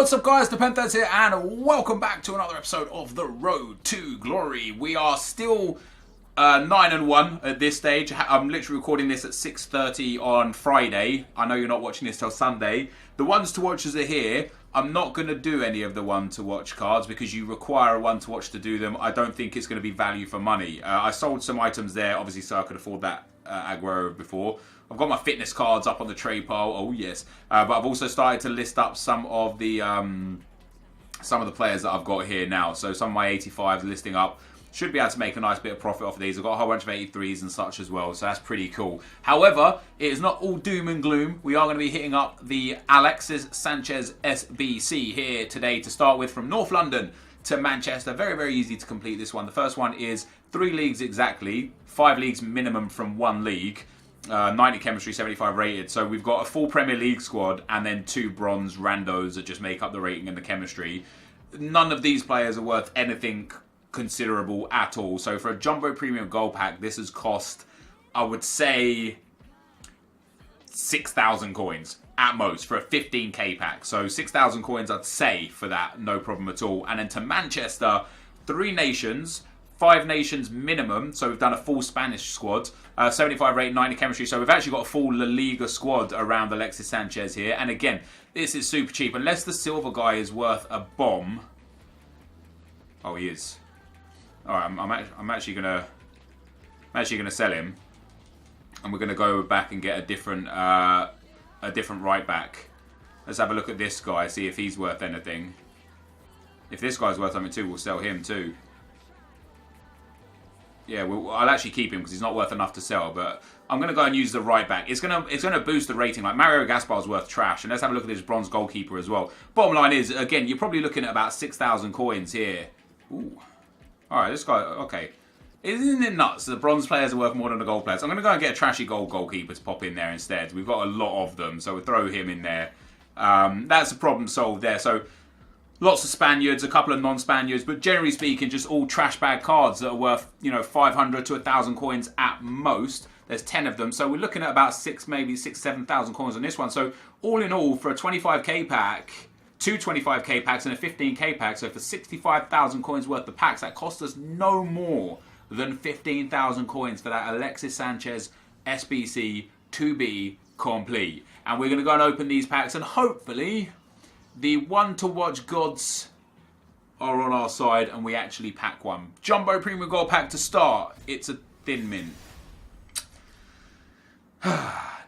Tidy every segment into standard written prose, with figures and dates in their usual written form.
What's up guys, NepentheZ here and welcome back to another episode of The Road to Glory. We are still 9-1 at this stage. I'm literally recording this at 6:30 on Friday. I know you're not watching this till Sunday. The ones to watchers are here. I'm not going to do any of the one to watch cards because you require a one to watch to do them. I don't think it's going to be value for money. I sold some items there, obviously, so I could afford that aggro before. I've got my fitness cards up on the trade pile. Oh yes, but I've also started to list up some of the players that I've got here now. So some of my 85s listing up. Should be able to make a nice bit of profit off of these. I've got a whole bunch of 83s and such as well, so that's pretty cool. However, it is not all doom and gloom. We are going to be hitting up the ALEXIS SANCHEZ SBC here today to start with, from North London to Manchester. Very, very easy to complete this one. The first one is 3 leagues exactly, 5 leagues minimum from 1 league. 90 chemistry, 75 rated. So we've got a full Premier League squad and then 2 bronze randos that just make up the rating and the chemistry. None of these players are worth anything considerable at all. So for a Jumbo Premium Gold Pack, this has cost, I would say, 6,000 coins at most for a 15k pack. So 6,000 coins I'd say for that, no problem at all. And then to Manchester, 3 nations, 5 nations minimum, so we've done a full Spanish squad, 75 rate, 90 chemistry, so we've actually got a full La Liga squad around Alexis Sanchez here. And again, this is super cheap, unless the silver guy is worth a bomb. Oh, he is. Alright, I'm actually gonna sell him, and we're gonna go back and get a different right back. Let's have a look at this guy, see if he's worth anything. If this guy's worth something too, we'll sell him too. Yeah, I'll actually keep him because he's not worth enough to sell, but I'm going to go and use the right back. It's going to boost the rating. Like, Mario Gaspar's worth trash, and let's have a look at this bronze goalkeeper as well. Bottom line is, again, you're probably looking at about 6,000 coins here. Ooh. Alright, this guy, okay. Isn't it nuts? The bronze players are worth more than the gold players. I'm going to go and get a trashy goalkeeper to pop in there instead. We've got a lot of them, so we'll throw him in there. That's a problem solved there. So, lots of Spaniards, a couple of non-Spaniards, but generally speaking, just all trash bag cards that are worth, 500 to 1,000 coins at most. There's 10 of them, so we're looking at about 7,000 coins on this one. So all in all, for a 25k pack, 2 25k packs and a 15k pack, so for 65,000 coins worth of packs, that cost us no more than 15,000 coins for that Alexis Sanchez SBC to be complete. And we're going to go and open these packs, and hopefully the one-to-watch gods are on our side and we actually pack one. Jumbo Premium Gold Pack to start. It's a thin mint.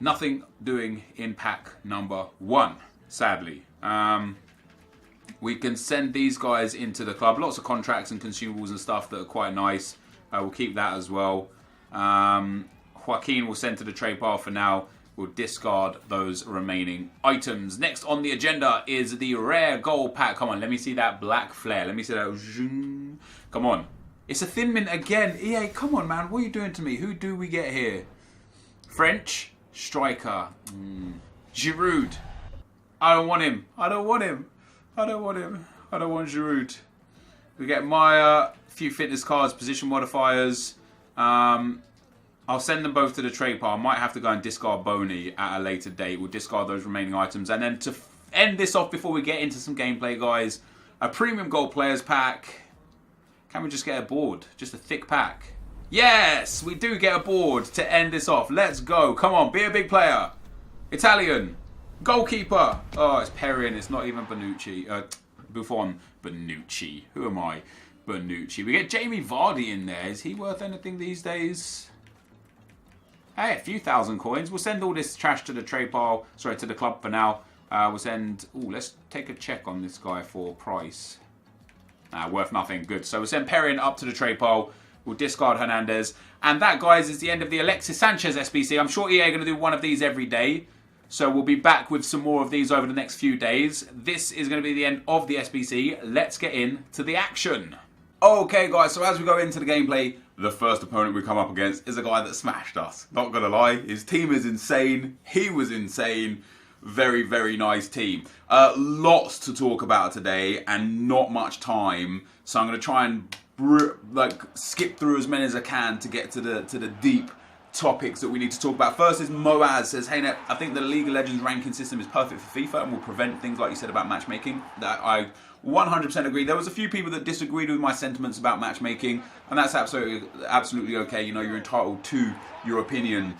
Nothing doing in pack number 1, sadly. We can send these guys into the club. Lots of contracts and consumables and stuff that are quite nice. We'll keep that as well. Joaquin will send to the trade pile for now. We'll discard those remaining items. Next on the agenda is the rare gold pack. Come on, let me see that black flare. Let me see that. Come on. It's a thin mint again. EA, come on, man. What are you doing to me? Who do we get here? French striker. Giroud. I don't want him. I don't want him. I don't want him. I don't want Giroud. We get Maya, a few fitness cards, position modifiers. I'll send them both to the trade pile. I might have to go and discard Boney at a later date. We'll discard those remaining items. And then to end this off before we get into some gameplay, guys, a premium gold players pack. Can we just get a board? Just a thick pack. Yes, we do get a board to end this off. Let's go. Come on, be a big player. Italian. Goalkeeper. Oh, it's Perrin. It's not even Bonucci. Buffon. Bonucci. Who am I? Bonucci. We get Jamie Vardy in there. Is he worth anything these days? Hey, a few thousand coins. We'll send all this trash to the trade pile. Sorry, to the club for now. We'll send... Ooh, let's take a check on this guy for price. Worth nothing. Good. So we'll send Perrin up to the trade pile. We'll discard Hernandez. And that, guys, is the end of the Alexis Sanchez SBC. I'm sure EA are going to do one of these every day. So we'll be back with some more of these over the next few days. This is going to be the end of the SBC. Let's get into the action. Okay, guys, so as we go into the gameplay, the first opponent we come up against is a guy that smashed us. Not gonna lie, his team is insane. He was insane. Very, very nice team. Lots to talk about today and not much time. So I'm gonna try and skip through as many as I can to get to the deep topics that we need to talk about. First is Moaz says, hey Nep, I think the League of Legends ranking system is perfect for FIFA and will prevent things like you said about matchmaking. That I 100% agree. There was a few people that disagreed with my sentiments about matchmaking, and that's absolutely okay. You know, you're entitled to your opinion.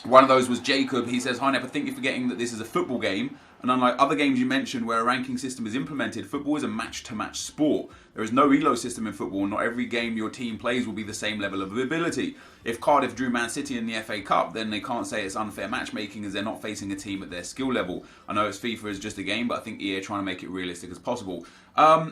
One of those was Jacob. He says, hi Nep, I think you're forgetting that this is a football game, and unlike other games you mentioned where a ranking system is implemented, football is a match-to-match sport. There is no elo system in football. Not every game your team plays will be the same level of ability. If Cardiff drew Man City in the FA Cup, then they can't say it's unfair matchmaking as they're not facing a team at their skill level. I know it's FIFA is just a game, but I think EA are trying to make it realistic as possible. I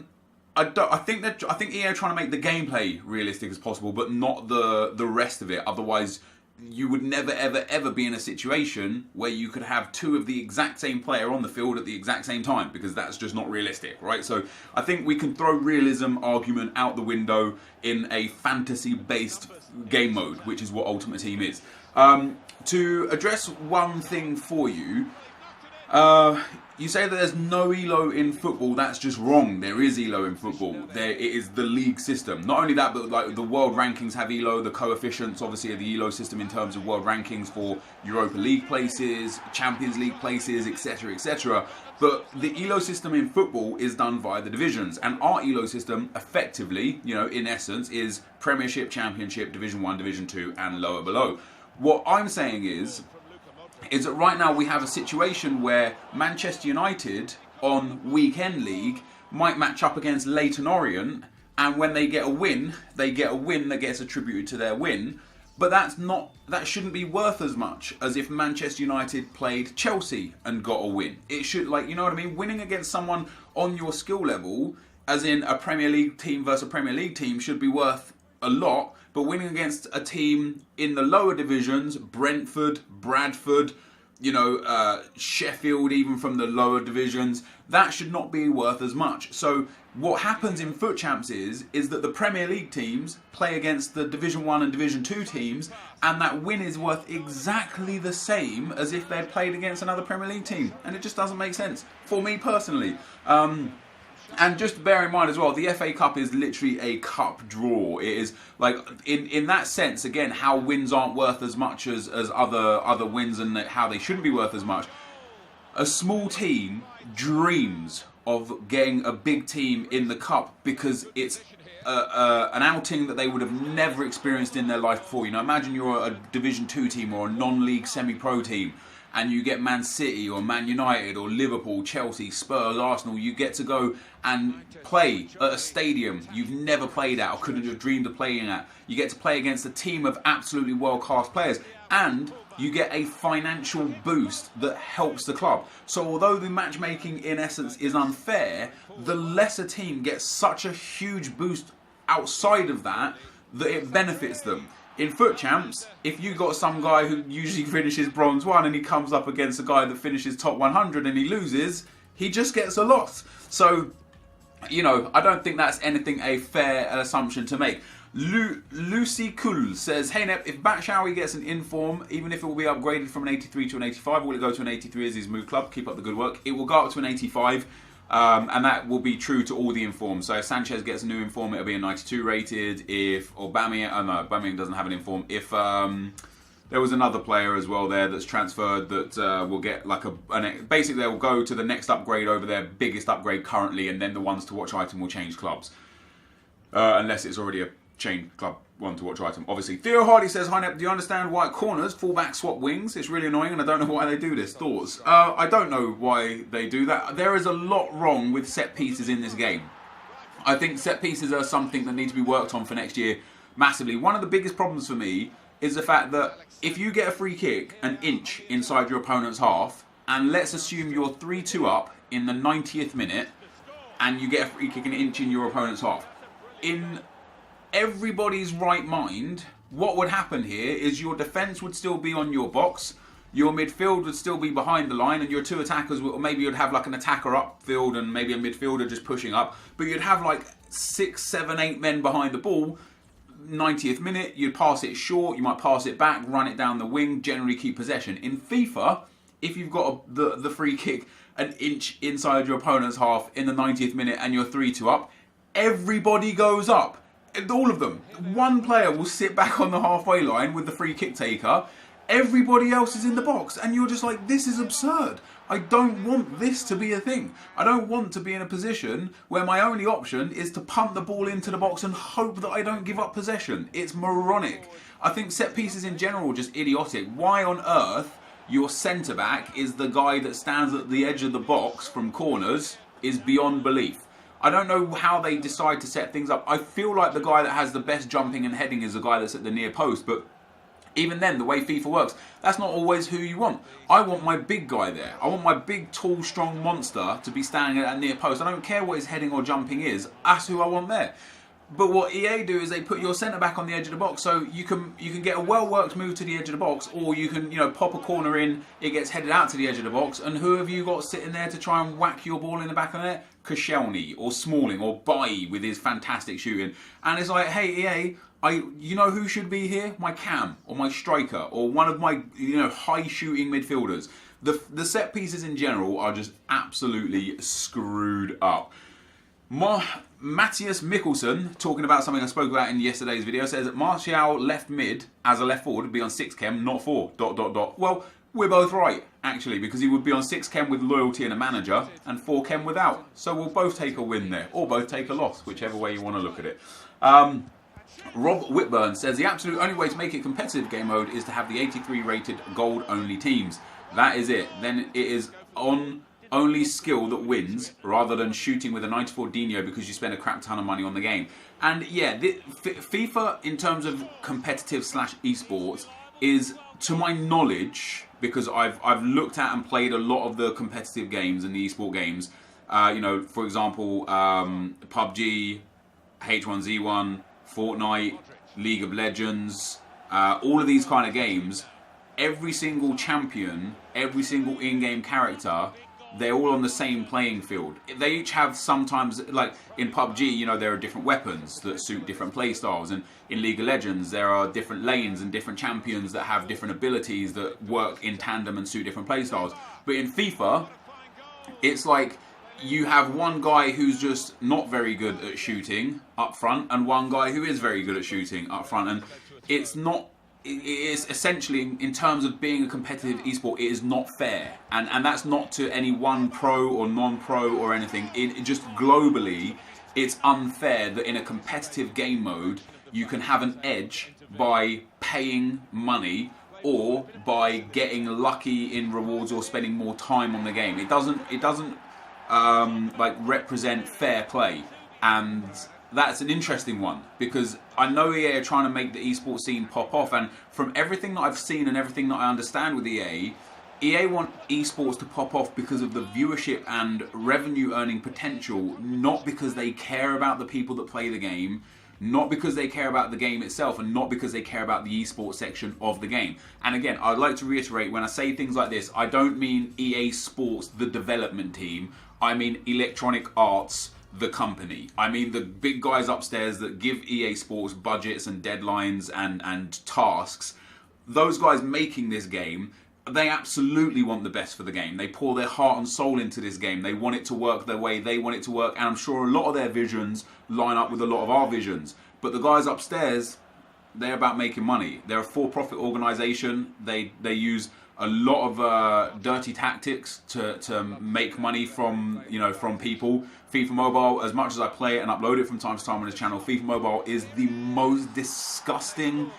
think EA are trying to make the gameplay realistic as possible, but not the rest of it. Otherwise, you would never, ever, ever be in a situation where you could have two of the exact same player on the field at the exact same time, because that's just not realistic, right? So I think we can throw realism argument out the window in a fantasy-based game mode, which is what Ultimate Team is. To address one thing for you, you say that there's no ELO in football. That's just wrong. There is ELO in football. It is the league system. Not only that, but like the world rankings have ELO. The coefficients, obviously, are the ELO system in terms of world rankings for Europa League places, Champions League places, etc., etc. But the ELO system in football is done via the divisions, and our ELO system, effectively, you know, in essence, is Premiership, Championship, Division 1, Division 2, and lower below. What I'm saying is that right now we have a situation where Manchester United on Weekend League might match up against Leyton Orient, and when they get a win that gets attributed to their win, but that shouldn't be worth as much as if Manchester United played Chelsea and got a win. It should, like, you know what I mean? Winning against someone on your skill level, as in a Premier League team versus a Premier League team, should be worth a lot. But winning against a team in the lower divisions, Brentford, Bradford, you know, Sheffield, even from the lower divisions, that should not be worth as much. So what happens in Foot Champs is that the Premier League teams play against the Division 1 and Division 2 teams, and that win is worth exactly the same as if they'd played against another Premier League team. And it just doesn't make sense, for me personally. And just bear in mind as well, the FA Cup is literally a cup draw. It is like, in that sense, again, how wins aren't worth as much as other wins, and how they shouldn't be worth as much. A small team dreams of getting a big team in the cup because it's an outing that they would have never experienced in their life before. You know, imagine you're a Division 2 team or a non-league semi-pro team, and you get Man City or Man United or Liverpool, Chelsea, Spurs, Arsenal. You get to go and play at a stadium you've never played at or couldn't have dreamed of playing at. You get to play against a team of absolutely world-class players, and you get a financial boost that helps the club. So although the matchmaking in essence is unfair, the lesser team gets such a huge boost outside of that it benefits them. In Foot Champs, if you got some guy who usually finishes bronze 1 and he comes up against a guy that finishes top 100 and he loses, he just gets a loss. So, you know, I don't think that's anything a fair assumption to make. Lucy Cool says, hey Nep, if Batshuayi gets an inform, even if it will be upgraded from an 83 to an 85, will it go to an 83 as his move club? Keep up the good work. It will go up to an 85. And that will be true to all the informs. So if Sanchez gets a new inform, it'll be a 92 rated. If Aubameyang doesn't have an inform. If there was another player as well there that's transferred that will get like basically they will go to the next upgrade over their biggest upgrade currently, and then the ones to watch item will change clubs. Unless it's already a chain club one to watch item. Obviously, Theo Hardy says, hi Nep, do you understand why at corners fullback swap wings? It's really annoying and I don't know why they do this. Thoughts? I don't know why they do that. There is a lot wrong with set pieces in this game. I think set pieces are something that need to be worked on for next year massively. One of the biggest problems for me is the fact that if you get a free kick an inch inside your opponent's half, and let's assume you're 3-2 up in the 90th minute and you get a free kick an inch in your opponent's half, in everybody's right mind, what would happen here is your defence would still be on your box, your midfield would still be behind the line, and your two attackers, maybe you'd have like an attacker upfield and maybe a midfielder just pushing up, but you'd have like 6, 7, 8 men behind the ball. 90th minute, you'd pass it short, you might pass it back, run it down the wing, generally keep possession. In FIFA, if you've got the free kick an inch inside your opponent's half in the 90th minute and you're 3-2 up, everybody goes up. All of them. One player will sit back on the halfway line with the free kick taker. Everybody else is in the box. And you're just like, this is absurd. I don't want this to be a thing. I don't want to be in a position where my only option is to punt the ball into the box and hope that I don't give up possession. It's moronic. I think set pieces in general are just idiotic. Why on earth your centre-back is the guy that stands at the edge of the box from corners is beyond belief. I don't know how they decide to set things up. I feel like the guy that has the best jumping and heading is the guy that's at the near post, but even then, the way FIFA works, that's not always who you want. I want my big guy there. I want my big, tall, strong monster to be standing at that near post. I don't care what his heading or jumping is. That's who I want there. But what EA do is they put your centre back on the edge of the box, so you can get a well-worked move to the edge of the box, or you can pop a corner in, it gets headed out to the edge of the box, and who have you got sitting there to try and whack your ball in the back of the net? Koscielny or Smalling or Bailly with his fantastic shooting. And it's like, hey EA, you know who should be here? My cam or my striker or one of my high shooting midfielders. The set pieces in general are just absolutely screwed up. Matthias Mikkelsen, talking about something I spoke about in yesterday's video, says that Martial left mid as a left forward would be on 6 chem, not 4. ... Well, we're both right, actually, because he would be on 6 chem with loyalty and a manager, and 4 chem without. So we'll both take a win there, or both take a loss, whichever way you want to look at it. Rob Whitburn says the absolute only way to make it competitive game mode is to have the 83 rated gold only teams. That is it. Then it is on only skill that wins rather than shooting with a 94 Dino because you spend a crap ton of money on the game. And yeah, FIFA in terms of competitive / esports is, to my knowledge, because I've looked at and played a lot of the competitive games and the esport games, for example, PUBG, H1Z1, Fortnite, League of Legends, all of these kind of games, every single champion, every single in-game character, they're all on the same playing field. They each have sometimes, like in PUBG, there are different weapons that suit different playstyles, and in League of Legends there are different lanes and different champions that have different abilities that work in tandem and suit different playstyles. But in FIFA, it's like you have one guy who's just not very good at shooting up front and one guy who is very good at shooting up front, and it's essentially, in terms of being a competitive esport, it is not fair, and that's not to any one pro or non-pro or anything. It just globally, it's unfair that in a competitive game mode you can have an edge by paying money or by getting lucky in rewards or spending more time on the game. It doesn't represent fair play, and that's an interesting one, because I know EA are trying to make the esports scene pop off, and from everything that I've seen and everything that I understand with EA want esports to pop off because of the viewership and revenue earning potential, not because they care about the people that play the game, not because they care about the game itself, and not because they care about the esports section of the game. And again, I'd like to reiterate, when I say things like this, I don't mean EA Sports, the development team. I mean Electronic Arts, the company. I mean the big guys upstairs that give EA Sports budgets and deadlines and tasks. Those guys making this game, they absolutely want the best for the game. They pour their heart and soul into this game. They want it to work the way they want it to work, and I'm sure a lot of their visions line up with a lot of our visions. But the guys upstairs, they're about making money. They're a for-profit organisation. They use a lot of dirty tactics to make money from people. FIFA Mobile, as much as I play it and upload it from time to time on this channel, FIFA Mobile is the most disgusting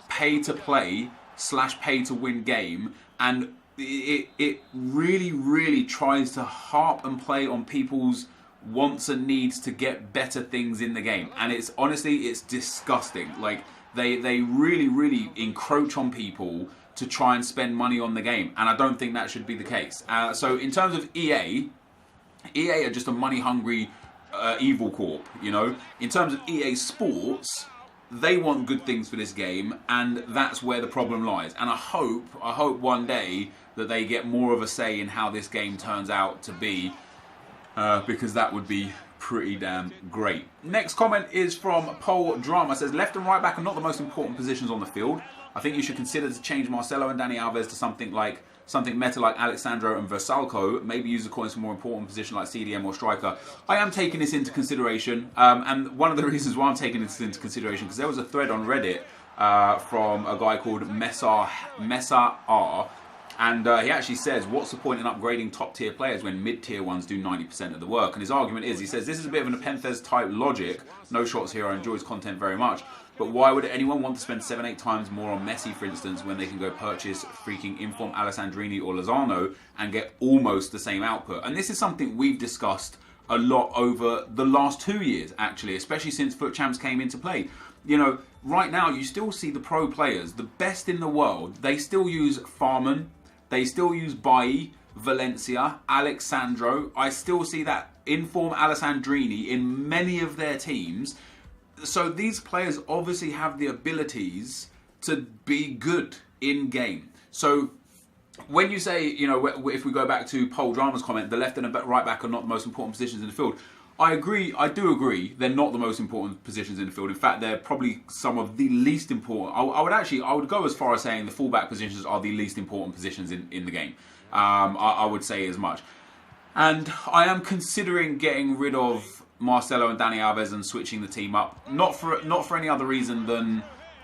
pay-to-play / pay-to-win game, and it really tries to harp and play on people's wants and needs to get better things in the game, and it's disgusting. Like they really encroach on people to try and spend money on the game, and I don't think that should be the case. So in terms of EA are just a money-hungry evil corp, In terms of EA Sports, they want good things for this game, and that's where the problem lies. And I hope one day that they get more of a say in how this game turns out to be, because that would be pretty damn great. Next comment is from Paul Drama. It says, left and right back are not the most important positions on the field. I think you should consider to change Marcelo and Dani Alves to something meta like Alexandro and Versalco. Maybe use the coins for more important position like CDM or striker. I am taking this into consideration, and one of the reasons why I'm taking this into consideration, because there was a thread on Reddit from a guy called Messa R. And he actually says, what's the point in upgrading top-tier players when mid-tier ones do 90% of the work? And his argument is, he says, this is a bit of an NepentheZ type logic. No shots here, I enjoy his content very much. But why would anyone want to spend 7-8 times more on Messi, for instance, when they can go purchase freaking inform Alessandrini or Lozano and get almost the same output? And this is something we've discussed a lot over the last 2 years, actually, especially since FUT Champs came into play. You know, right now, you still see the pro players, the best in the world, they still use Farman. They still use Bailly, Valencia, Alexandro. I still see that inform Alessandrini in many of their teams. So these players obviously have the abilities to be good in game. So when you say, you know, if we go back to Paul Drama's comment, the left and the right back are not the most important positions in the field. I agree, I do agree, they're not the most important positions in the field. In fact, they're probably some of the least important. I would go as far as saying the fullback positions are the least important positions in the game. I would say as much. And I am considering getting rid of Marcelo and Dani Alves and switching the team up. Not for any other reason than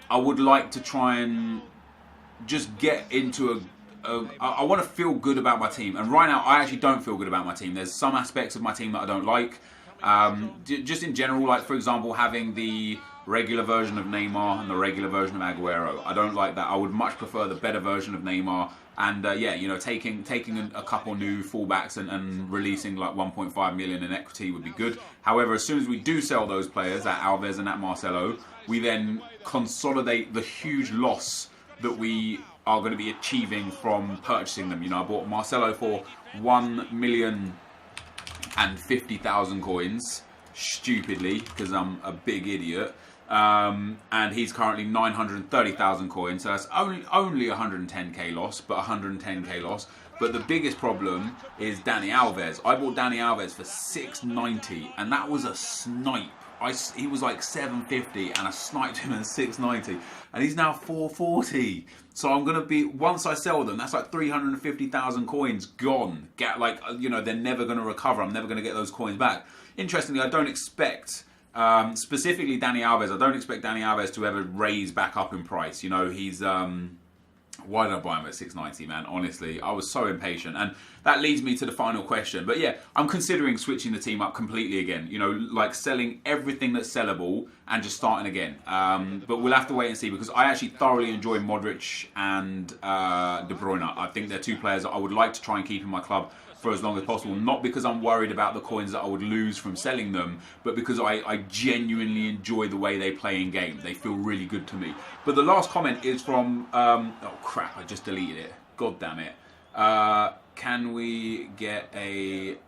I would like to try and just get into I want to feel good about my team. And right now, I actually don't feel good about my team. There's some aspects of my team that I don't like. Just in general, like for example, having the regular version of Neymar and the regular version of Aguero. I don't like that. I would much prefer the better version of Neymar. And yeah, you know, taking a couple new fullbacks and releasing like 1.5 million in equity would be good. However, as soon as we do sell those players, at Alves and at Marcelo, we then consolidate the huge loss that we are going to be achieving from purchasing them. You know, I bought Marcelo for 1,050,000 coins, stupidly, because I'm a big idiot. And he's currently 930,000 coins, so that's only 110k loss, but 110k loss. But the biggest problem is Dani Alves. I bought Dani Alves for 690, and that was a snipe. He was like 750, and I sniped him at 690, and he's now 440. So I'm gonna be, once I sell them, that's like 350,000 coins gone. You know, they're never gonna recover. I'm never gonna get those coins back. Interestingly, I don't expect. Specifically Dani Alves, I don't expect Dani Alves to ever raise back up in price. You know, he's why did I buy him at 690, man? Honestly, I was so impatient. And that leads me to the final question. But yeah, I'm considering switching the team up completely again. You know, like selling everything that's sellable and just starting again. But we'll have to wait and see, because I actually thoroughly enjoy Modric and De Bruyne. I think they're two players that I would like to try and keep in my club for as long as possible. Not because I'm worried about the coins that I would lose from selling them, but because I genuinely enjoy the way they play in game. They feel really good to me. But the last comment is from, oh crap, I just deleted it. God damn it. Can we get a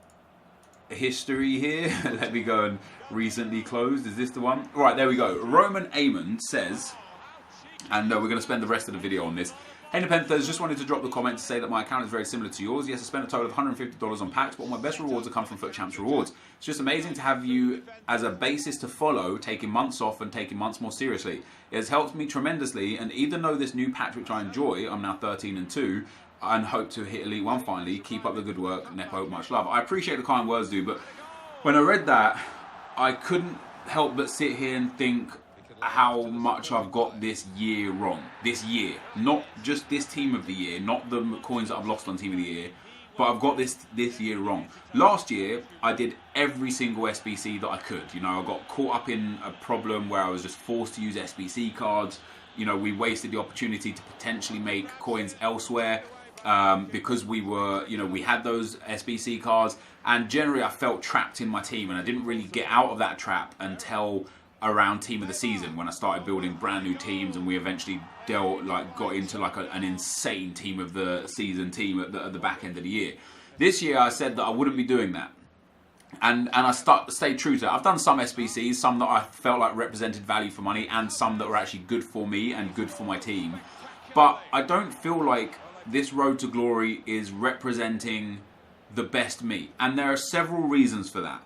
history here? Let me go and recently closed. Is this the one? Right, there we go. Roman Amon says, and we're going to spend the rest of the video on this. Hey NepentheZ, just wanted to drop the comment to say that my account is very similar to yours. Yes, I spent a total of $150 on packs, but all my best rewards have come from FUT Champs rewards. It's just amazing to have you as a basis to follow, taking months off and taking months more seriously. It has helped me tremendously, and even though this new patch, which I enjoy, I'm now 13-2, and hope to hit Elite 1 finally. Keep up the good work, Nepo, much love. I appreciate the kind words, dude, but when I read that, I couldn't help but sit here and think how much I've got this year wrong. This year. Not just this team of the year, not the coins that I've lost on team of the year, but I've got this year wrong. Last year, I did every single SBC that I could. You know, I got caught up in a problem where I was just forced to use SBC cards. You know, we wasted the opportunity to potentially make coins elsewhere because we were, you know, we had those SBC cards, and generally I felt trapped in my team, and I didn't really get out of that trap until around team of the season, when I started building brand new teams, and we eventually got into like an insane team of the season team at the back end of the year. This year I said that I wouldn't be doing that, and I stayed true to that. I've done some SBCs, some that I felt like represented value for money, and some that were actually good for me and good for my team, but I don't feel like this road to glory is representing the best me, and there are several reasons for that.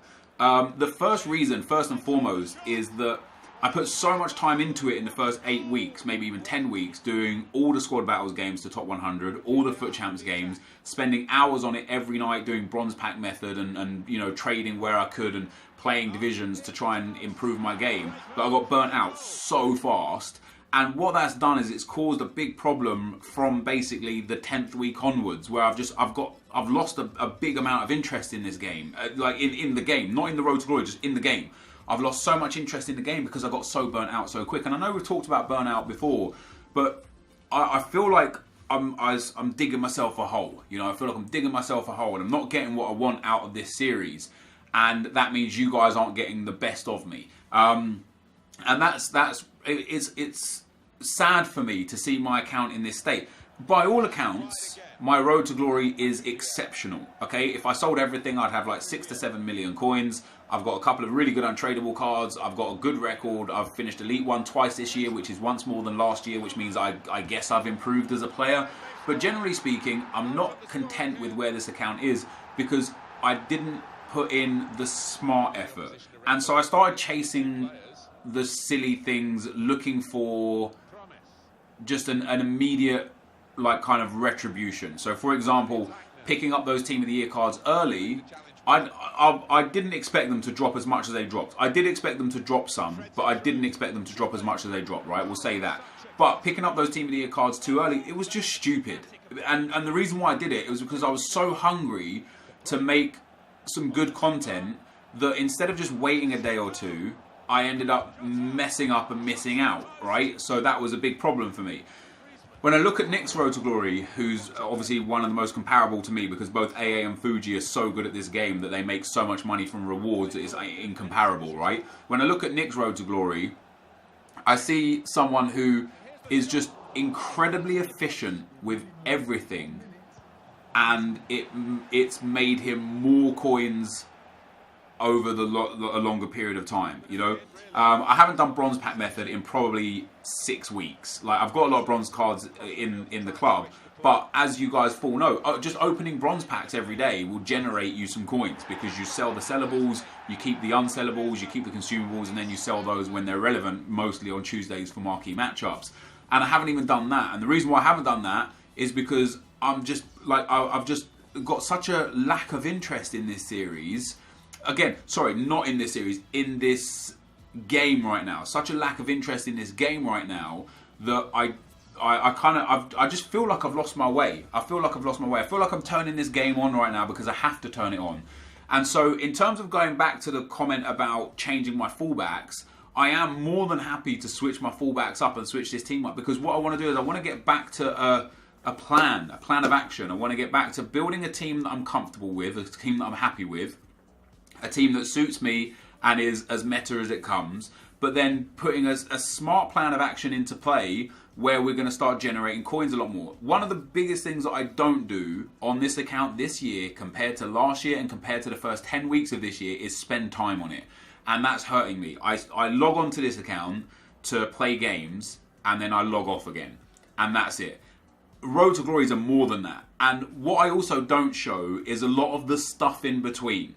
The first reason, first and foremost, is that I put so much time into it in the first 8 weeks, maybe even 10 weeks, doing all the squad battles games to top 100, all the FUT Champs games, spending hours on it every night doing bronze pack method and you know, trading where I could and playing divisions to try and improve my game. But I got burnt out so fast. And what that's done is it's caused a big problem from basically the 10th week onwards, where I've lost a big amount of interest in this game, like in the game, not in the Road to Glory, just in the game. I've lost so much interest in the game because I got so burnt out so quick. And I know we've talked about burnout before, but I feel like I'm digging myself a hole. You know, I feel like I'm digging myself a hole and I'm not getting what I want out of this series. And that means you guys aren't getting the best of me. And it's sad for me to see my account in this state. By all accounts, my Road to Glory is exceptional. Okay, if I sold everything, I'd have like 6 to 7 million coins. I've got a couple of really good untradeable cards. I've got a good record. I've finished Elite 1 twice this year, which is once more than last year, which means I guess I've improved as a player. But generally speaking, I'm not content with where this account is because I didn't put in the smart effort. And so I started chasing the silly things, looking for just an immediate like kind of retribution. So for example, picking up those Team of the Year cards early, I didn't expect them to drop as much as they dropped. I did expect them to drop some, but I didn't expect them to drop as much as they dropped, right? We'll say that. But picking up those Team of the Year cards too early, it was just stupid. And the reason why I did it was because I was so hungry to make some good content that instead of just waiting a day or two, I ended up messing up and missing out, right? So that was a big problem for me. When I look at Nick's Road to Glory, who's obviously one of the most comparable to me because both AA and Fuji are so good at this game that they make so much money from rewards, it's incomparable, right? When I look at Nick's Road to Glory, I see someone who is just incredibly efficient with everything, and it's made him more coins over a longer period of time, you know. I haven't done bronze pack method in probably 6 weeks. Like, I've got a lot of bronze cards in the club, but as you guys full know, just opening bronze packs every day will generate you some coins because you sell the sellables, you keep the unsellables, you keep the consumables, and then you sell those when they're relevant, mostly on Tuesdays for marquee matchups. And I haven't even done that. And the reason why I haven't done that is because I'm just like, I've just got such a lack of interest in this series. Again, sorry, not in this series, in this game right now. Such a lack of interest in this game right now that I just feel like I've lost my way. I feel like I've lost my way. I feel like I'm turning this game on right now because I have to turn it on. And so in terms of going back to the comment about changing my fullbacks, I am more than happy to switch my fullbacks up and switch this team up, because what I want to do is I want to get back to a plan of action. I want to get back to building a team that I'm comfortable with, a team that I'm happy with, a team that suits me and is as meta as it comes, but then putting a smart plan of action into play where we're going to start generating coins a lot more. One of the biggest things that I don't do on this account this year compared to last year and compared to the first 10 weeks of this year is spend time on it. And that's hurting me. I log onto this account to play games and then I log off again. And that's it. Road to Glories are more than that. And what I also don't show is a lot of the stuff in between.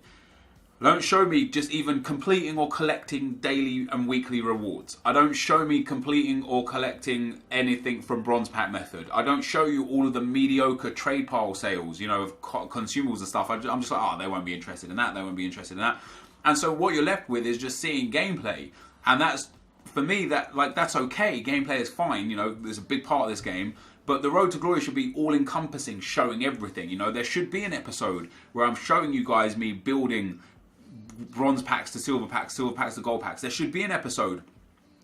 Don't show me just even completing or collecting daily and weekly rewards. I don't show me completing or collecting anything from Bronze Pack Method. I don't show you all of the mediocre trade pile sales, you know, of consumables and stuff. I'm just like, oh, they won't be interested in that. They won't be interested in that. And so what you're left with is just seeing gameplay. And that's, for me, that's okay. Gameplay is fine. You know, there's a big part of this game. But the Road to Glory should be all-encompassing, showing everything. You know, there should be an episode where I'm showing you guys me building bronze packs to silver packs to gold packs. There should be an episode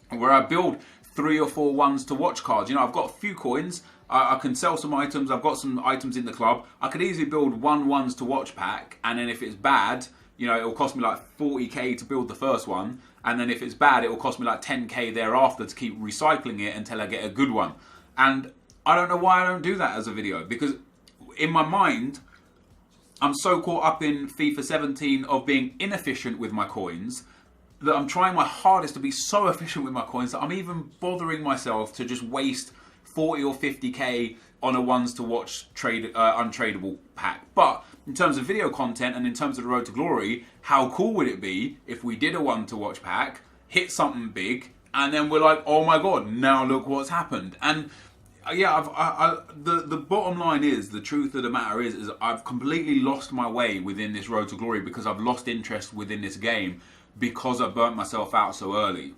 where I build 3 or 4 ones to watch cards. You know, I've got a few coins. I can sell some items. I've got some items in the club. I could easily build 1 ones to watch pack, and then if it's bad, you know, it'll cost me like 40k to build the first one, and then if it's bad, it'll cost me like 10k thereafter to keep recycling it until I get a good one. And I don't know why I don't do that as a video, because in my mind, I'm so caught up in FIFA 17 of being inefficient with my coins that I'm trying my hardest to be so efficient with my coins that I'm even bothering myself to just waste 40 or 50k on a ones to watch untradeable pack. But in terms of video content and in terms of the Road to Glory, how cool would it be if we did a one to watch pack hit something big, and then we're like, oh my god, now look what's happened. And yeah, the bottom line is, the truth of the matter is I've completely lost my way within this road to glory because I've lost interest within this game because I burnt myself out so early.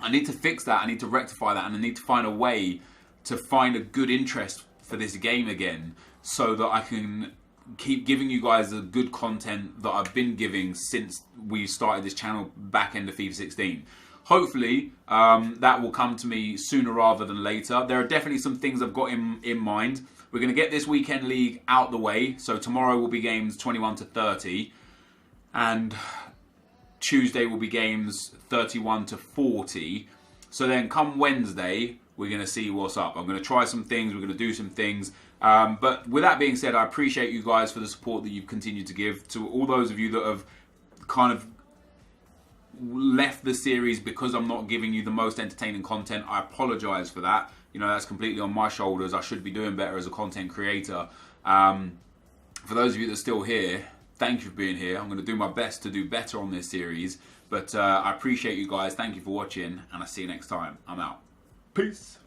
I need to fix that, I need to rectify that, and I need to find a way to find a good interest for this game again so that I can keep giving you guys the good content that I've been giving since we started this channel back end of FIFA 16. Hopefully, that will come to me sooner rather than later. There are definitely some things I've got in mind. We're going to get this weekend league out the way. So tomorrow will be games 21 to 30. And Tuesday will be games 31 to 40. So then come Wednesday, we're going to see what's up. I'm going to try some things. We're going to do some things. But with that being said, I appreciate you guys for the support that you've continued to give. To all those of you that have kind of left the series because I'm not giving you the most entertaining content, I apologize for that. You know, that's completely on my shoulders. I should be doing better as a content creator. For those of you that are still here, thank you for being here. I'm going to do my best to do better on this series. But I appreciate you guys. Thank you for watching, and I'll see you next time. I'm out. Peace.